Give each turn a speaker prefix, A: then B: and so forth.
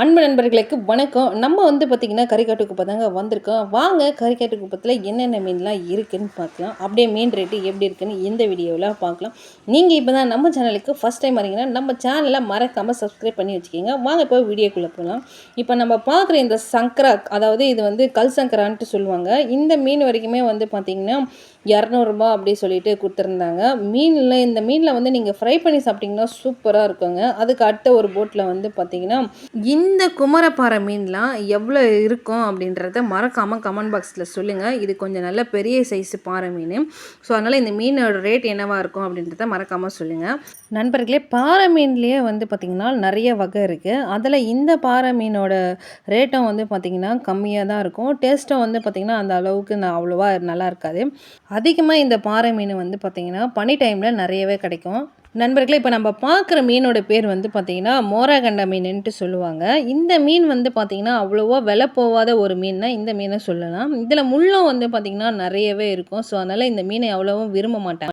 A: அன்பு நண்பர்களுக்கு வணக்கம். நம்ம வந்து பார்த்திங்கன்னா, கறிக்காட்டு குப்பை தாங்க வந்திருக்கோம். வாங்க கறிக்காட்டு குப்பத்துல என்னென்ன மீன்லாம் இருக்குன்னு பார்க்கலாம். அப்படியே மீன் ரேட்டு எப்படி இருக்குன்னு இந்த வீடியோவில் பார்க்கலாம். நீங்கள் இப்போ தான் நம்ம சேனலுக்கு ஃபஸ்ட் டைம் வரீங்கன்னா, நம்ம சேனலை மறக்காமல் சப்ஸ்கிரைப் பண்ணி வச்சுக்கோங்க. வாங்க இப்போ வீடியோக்குள்ளே போகலாம். இப்போ நம்ம பார்க்குற இந்த சங்கரா, அதாவது இது வந்து கல் சங்கரான்ட்டு சொல்லுவாங்க. இந்த மீன் வரைக்குமே வந்து பார்த்திங்கன்னா, ரூ. 200 அப்படி சொல்லிட்டு கொடுத்துருந்தாங்க. இந்த மீனில் வந்து நீங்கள் ஃப்ரை பண்ணி சாப்பிட்டிங்கன்னா சூப்பராக இருக்குங்க. அதுக்கு அடுத்த ஒரு போட்டில் வந்து பார்த்திங்கன்னா, இந்த குமரப்பாறை மீன்லாம் எவ்வளோ இருக்கும் அப்படின்றத மறக்காமல் கமெண்ட் பாக்ஸில் சொல்லுங்கள். இது கொஞ்சம் நல்ல பெரிய சைஸு பாறை மீன். ஸோ அதனால் இந்த மீனோட ரேட் என்னவாக இருக்கும் அப்படின்றத மறக்காமல் சொல்லுங்கள். நண்பர்களே, பாறை மீன்லேயே வந்து பார்த்திங்கன்னா நிறைய வகை இருக்குது. அதில் இந்த பாறை மீனோட ரேட்டும் வந்து பார்த்திங்கன்னா கம்மியாக தான் இருக்கும். டேஸ்ட்டும் வந்து பார்த்திங்கன்னா அந்த அளவுக்கு அவ்வளோவா நல்லா இருக்காது. அதிகமாக இந்த பாறை மீன் வந்து பார்த்திங்கன்னா பனி டைமில் நிறையவே கிடைக்கும். நண்பர்களே, இப்போ நம்ம பார்க்குற மீனோட பேர் வந்து பார்த்திங்கன்னா மோரகண்ட மீனுன்ட்டு சொல்லுவாங்க. இந்த மீன் வந்து பார்த்திங்கன்னா அவ்வளோவா விலை போகாத ஒரு மீன்னா இந்த மீனை சொல்லலாம். இதில் முள்ளும் வந்து பார்த்திங்கன்னா நிறையவே இருக்கும். ஸோ அதனால் இந்த மீனை அவ்வளோவும் விரும்ப மாட்டாங்க.